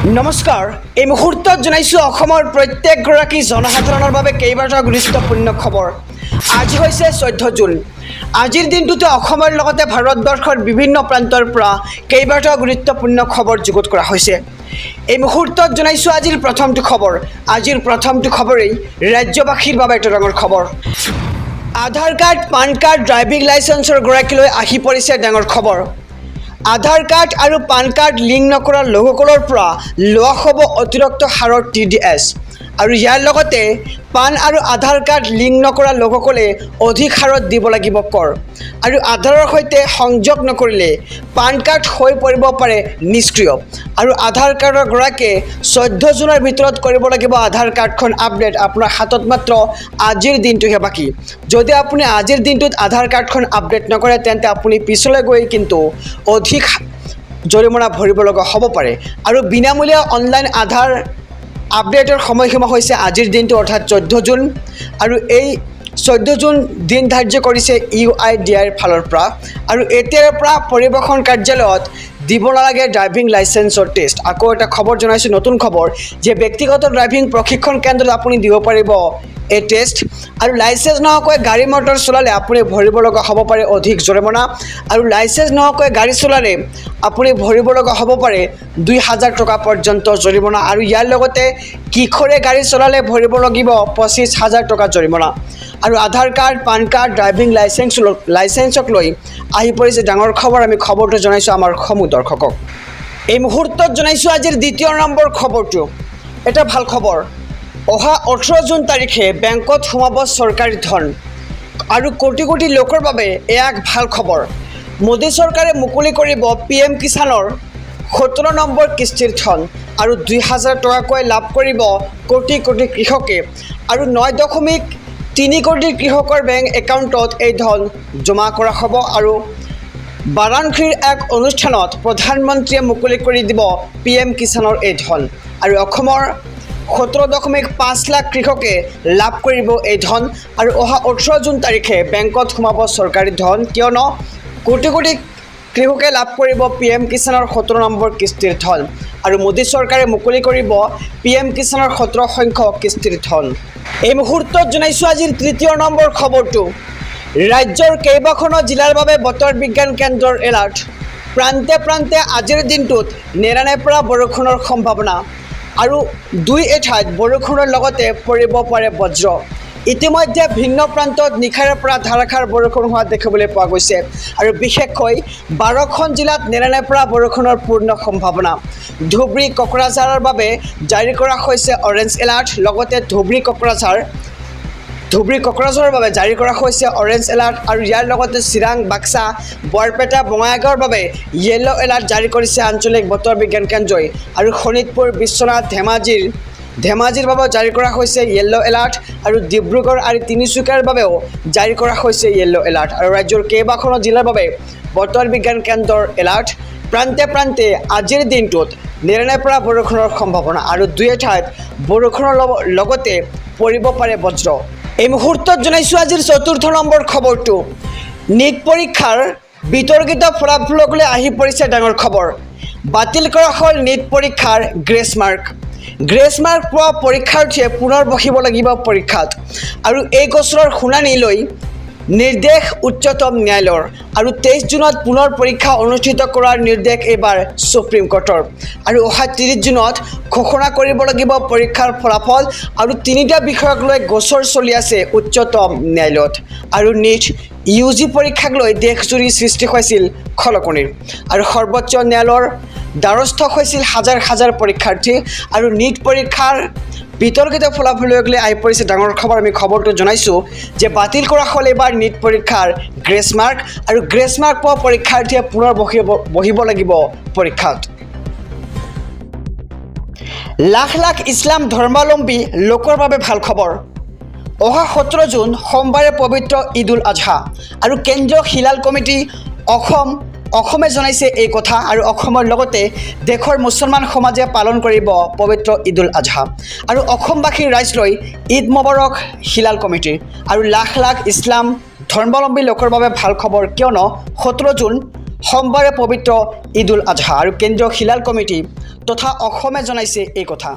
নমস্কাৰ এই মুহূৰ্তত জনাইছোঁ অসমৰ প্ৰত্যেকগৰাকী জনসাধাৰণৰ বাবে কেইবাটাও গুৰুত্বপূৰ্ণ খবৰ। আজি হৈছে 14 জুন। আজিৰ দিনটোতে অসমৰ লগতে ভাৰতবৰ্ষৰ বিভিন্ন প্ৰান্তৰ পৰা কেইবাটাও গুৰুত্বপূৰ্ণ খবৰ যুগুত কৰা হৈছে। এই মুহূৰ্তত জনাইছোঁ আজিৰ প্ৰথমটো খবৰ। আজিৰ প্ৰথমটো খবৰেই ৰাজ্যবাসীৰ বাবে এটা ডাঙৰ খবৰ। আধাৰ কাৰ্ড, পান কাৰ্ড, ড্ৰাইভিং লাইচেন্সৰ গৰাকীলৈ আহি পৰিছে ডাঙৰ খবৰ। আধাৰ কাৰ্ড আৰু পান কাৰ্ড লিংক নকৰা লোকসকলৰ পৰা লোৱা হ'ব অতিৰিক্ত হাৰৰ TDS আৰু ইয়াৰ লগতে পান আৰু আধাৰ কাৰ্ড লিংক নকৰা লোকসকলে অধিক হাৰত দিব লাগিব কৰ আৰু আধাৰৰ সৈতে সংযোগ নকৰিলে পান কাৰ্ড হৈ পৰিব পাৰে নিষ্ক্ৰিয় আৰু আধাৰ কাৰ্ডৰ গৰাকীয়ে 14 জুনৰ ভিতৰত কৰিব লাগিব আধাৰ কাৰ্ডখন আপডেট। আপোনাৰ হাতত মাত্ৰ আজিৰ দিনটোহে বাকী। যদি আপুনি আজিৰ দিনটোত আধাৰ কাৰ্ডখন আপডেট নকৰে তেন্তে আপুনি পিছলৈ গৈ কিন্তু অধিক জৰিমনা ভৰিব লগা হ'ব পাৰে আৰু বিনামূলীয়া অনলাইন আধাৰ আপডেটৰ সময়সীমা হৈছে আজিৰ দিনটো অৰ্থাৎ 14 জুন আৰু এই 14 জুন দিন ধাৰ্য কৰিছে UIDAIৰ ফালৰ পৰা আৰু এতিয়াৰ পৰা পৰিবহণ কাৰ্যালয়ত দিব নালাগে ড্ৰাইভিং লাইচেন্সৰ টেষ্ট। আকৌ এটা খবৰ জনাইছোঁ, নতুন খবৰ যে ব্যক্তিগত ড্ৰাইভিং প্ৰশিক্ষণ কেন্দ্ৰত আপুনি দিব পাৰিব এই টেষ্ট আৰু লাইচেন্স নোহোৱাকৈ গাড়ী মটৰ চলালে আপুনি ভৰিব লগা হ'ব পাৰে অধিক জৰিমনা আৰু লাইচেন্স নোহোৱাকৈ গাড়ী চলালে আপুনি ভৰিব লগা হ'ব পাৰে 2000 টকা পৰ্যন্ত জৰিমনা আৰু ইয়াৰ লগতে কিশোৰে গাড়ী চলালে ভৰিব লাগিব 25000 টকা জৰিমনা আৰু আধাৰ কাৰ্ড, পান কাৰ্ড, ড্ৰাইভিং লাইচেন্সক লৈ আহি পৰিছে ডাঙৰ খবৰ। আমি খবৰটো জনাইছোঁ আমাৰ সমূহ দৰ্শকক। এই মুহূৰ্তত জনাইছোঁ আজিৰ দ্বিতীয় নম্বৰ খবৰটো। এটা ভাল খবৰ। অহা 18 জুন তাৰিখে বেংকত সোমাব চৰকাৰী ধন আৰু কোটি কোটি লোকৰ বাবে এয়া এক ভাল খবৰ। মোদী চৰকাৰে মুকলি কৰিব PM কিষাণৰ 17 নম্বৰ কিস্তিৰ ধন আৰু 2000 টকাকৈ লাভ কৰিব কোটি কোটি কৃষকে আৰু 9.3 কোটি কৃষকৰ বেংক একাউণ্টত এই ধন জমা কৰা হ'ব আৰু বাৰাণসীৰ এক অনুষ্ঠানত প্ৰধানমন্ত্ৰীয়ে মুকলি কৰি দিব PM কিষাণৰ এই ধন আৰু অসমৰ 17.5 লাখ কৃষকে লাভ কৰিব এই ধন আৰু অহা 18 জুন তাৰিখে বেংকত সোমাব চৰকাৰী ধন, কিয়নো কোটি কোটি কৃষকে লাভ কৰিব PM কিষাণৰ 17 নম্বৰ কিস্তিৰ ধন আৰু মোদী চৰকাৰে মুকলি কৰিব PM কিষাণৰ 17 সংখ্যক কিস্তিৰ ধন। এই মুহূৰ্তত জনাইছোঁ আজিৰ তৃতীয় নম্বৰ খবৰটো। ৰাজ্যৰ কেইবাখনো জিলাৰ বাবে বতৰ বিজ্ঞান কেন্দ্ৰৰ এলাৰ্ট। প্ৰান্তে প্ৰান্তে আজিৰ দিনটোত নেৰানেপেৰা পৰা বৰষুণৰ সম্ভাৱনা আৰু 2 ঠাইত বৰষুণৰ লগতে পৰিব পাৰে বজ্ৰ। ইতিমধ্যে ভিন্ন প্ৰান্তত নিশাৰে পৰা ধাৰাসাৰ বৰষুণ হোৱা দেখিবলৈ পোৱা গৈছে আৰু বিশেষকৈ 12খন জিলাত নেৰানেপেৰা বৰষুণৰ পূৰ্ণ সম্ভাৱনা। ধুবুৰী, কোকৰাঝাৰৰ বাবে জাৰি কৰা হৈছে অৰেঞ্জ এলাৰ্ট। লগতে ধুবুৰী কোকৰাঝাৰৰ বাবে জাৰি কৰা হৈছে অৰেঞ্জ এলাৰ্ট আৰু ইয়াৰ লগতে চিৰাং, বাক্সা, বৰপেটা, বঙাইগাঁৱৰ বাবে য়েল্লো এলাৰ্ট জাৰি কৰিছে আঞ্চলিক বতৰ বিজ্ঞান কেন্দ্ৰই আৰু শোণিতপুৰ, বিশ্বনাথ, ধেমাজিৰ বাবেও জাৰি কৰা হৈছে য়েল্লো এলাৰ্ট আৰু ডিব্ৰুগড় আৰু তিনিচুকীয়াৰ বাবেও জাৰি কৰা হৈছে য়েল্লো এলাৰ্ট আৰু ৰাজ্যৰ কেইবাখনো জিলাৰ বাবে বতৰ বিজ্ঞান কেন্দ্ৰৰ এলাৰ্ট। প্ৰান্তে প্ৰান্তে আজিৰ দিনটোত নেৰানেপেৰা বৰষুণৰ সম্ভাৱনা আৰু 2 ঠাইত বৰষুণৰ লগতে পৰিব পাৰে বজ্ৰ। এই মুহূৰ্তত জনাইছোঁ আজিৰ 4ৰ্থ নম্বৰ খবৰটো। নীট পৰীক্ষাৰ বিতৰ্কিত ফলাফলক লৈ আহি পৰিছে ডাঙৰ খবৰ। বাতিল কৰা হ'ল নীট পৰীক্ষাৰ গ্ৰেছ মাৰ্ক পোৱা পৰীক্ষাৰ্থীয়ে পুনৰ বহিব লাগিব পৰীক্ষাত আৰু এই গোচৰৰ শুনানি লৈ নিৰ্দেশ উচ্চতম ন্যায়ালয়ৰ আৰু 23 জুনত পুনৰ পৰীক্ষা অনুষ্ঠিত কৰাৰ নিৰ্দেশ এইবাৰ সুপ্ৰিম কোৰ্টৰ আৰু অহা 30 জুনত ঘোষণা কৰিব লাগিব পৰীক্ষাৰ ফলাফল আৰু 3টা বিষয়ক লৈ গোচৰ চলি আছে উচ্চতম ন্যায়ালয়ত আৰু নীট UG পৰীক্ষাক লৈ দেশজুৰি সৃষ্টি হৈছিল খলকনিৰ আৰু সৰ্বোচ্চ ন্যায়ালয়ৰ দ্বাৰস্থ হৈছিল হাজাৰ হাজাৰ পৰীক্ষাৰ্থী আৰু নীট পৰীক্ষাৰ বিতৰ্কিত ফলাফলক লৈ আহি পৰিছে ডাঙৰ খবৰ। আমি খবৰটো জনাইছোঁ যে বাতিল কৰা হ'ল এইবাৰ নীট পৰীক্ষাৰ গ্ৰেছ মাৰ্ক আৰু গ্ৰেছ মাৰ্ক পোৱা পৰীক্ষাৰ্থীয়ে পুনৰ বহিব লাগিব পৰীক্ষাত। লাখ লাখ ইছলাম ধৰ্মাৱলম্বী লোকৰ বাবে ভাল খবৰ। অহা 17 জুন সোমবাৰে পবিত্ৰ ঈদ-উল আজহা আৰু কেন্দ্ৰীয় হিলাল কমিটি অসমে জনাইছে এই কথা আৰু অসমৰ লগতে দেশৰ মুছলমান সমাজে পালন কৰিব পবিত্ৰ ঈদ-উল আজহা আৰু অসমবাসীৰ ৰাইজলৈ ঈদ মোবাৰক হিলাল কমিটিৰ আৰু লাখ লাখ ইছলাম ধৰ্মাৱলম্বী লোকৰ বাবে ভাল খবৰ, কিয়নো 17 জুন সোমবাৰে পবিত্ৰ ঈদ উল আজহা আৰু কেন্দ্ৰীয় হিলাল কমিটি তথা অসমে জনাইছে এই কথা।